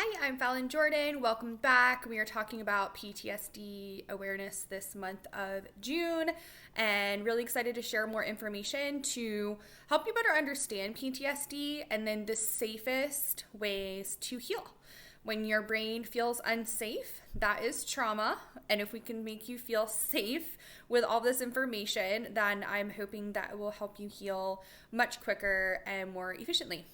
Hi, I'm Fallon Jordan. Welcome back. We are talking about PTSD awareness this month of June and really excited to share more information to help you better understand PTSD and then the safest ways to heal. When your brain feels unsafe, that is trauma. And if we can make you feel safe with all this information, then I'm hoping that it will help you heal much quicker and more efficiently.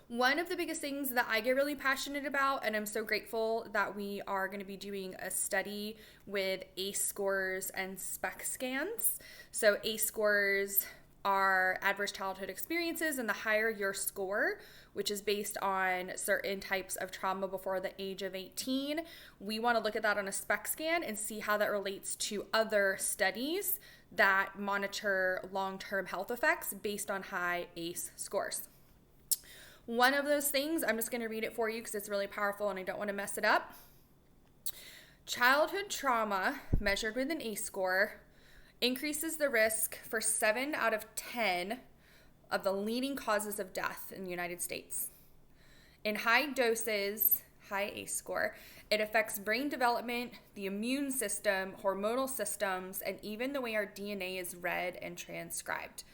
One of the biggest things that I get really passionate about, and I'm so grateful that we are going to be doing a study with ACE scores and spec scans. So ACE scores are adverse childhood experiences, and the higher your score, which is based on certain types of trauma before the age of 18, we want to look at that on a spec scan and see how that relates to other studies that monitor long-term health effects based on high ACE scores. One of those things, I'm just going to read it for you because it's really powerful and I don't want to mess it up. Childhood trauma measured with an ACE score increases the risk for 7 out of 10 of the leading causes of death in the United States. In high doses, high ACE score, it affects brain development, the immune system, hormonal systems, and even the way our DNA is read and transcribed.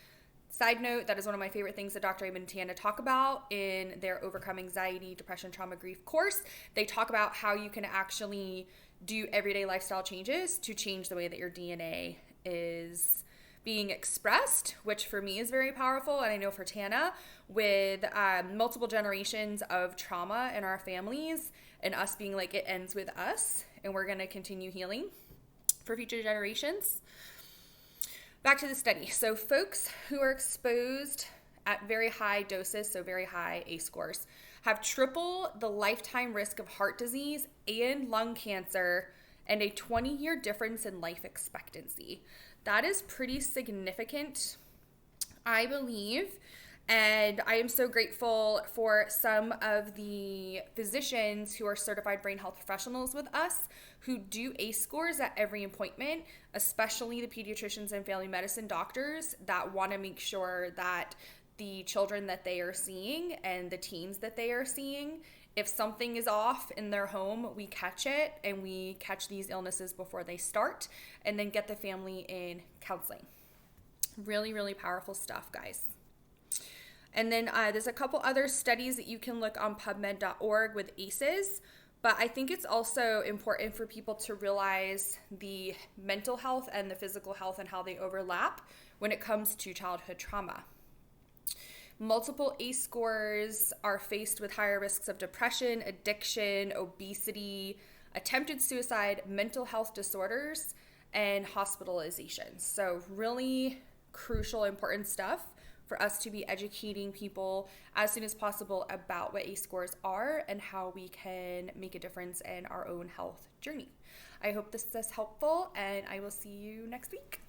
Side note, that is one of my favorite things that Dr. Amen and Tana talk about in their Overcome Anxiety, Depression, Trauma, Grief course. They talk about how you can actually do everyday lifestyle changes to change the way that your DNA is being expressed, which for me is very powerful. And I know for Tana, with multiple generations of trauma in our families and us being like, it ends with us and we're going to continue healing for future generations. Back to the study. So folks who are exposed at very high doses, so very high ACE scores, have triple the lifetime risk of heart disease and lung cancer and a 20-year difference in life expectancy. That is pretty significant, I believe. And I am so grateful for some of the physicians who are certified brain health professionals with us who do ACE scores at every appointment, especially the pediatricians and family medicine doctors that want to make sure that the children that they are seeing and the teens that they are seeing, if something is off in their home, we catch it and we catch these illnesses before they start and then get the family in counseling. Really, really powerful stuff, guys. And then there's a couple other studies that you can look on PubMed.org with ACEs, but I think it's also important for people to realize the mental health and the physical health and how they overlap when it comes to childhood trauma. Multiple ACE scores are faced with higher risks of depression, addiction, obesity, attempted suicide, mental health disorders, and hospitalizations. So really crucial, important stuff for us to be educating people as soon as possible about what ACE scores are and how we can make a difference in our own health journey. I hope this is helpful and I will see you next week.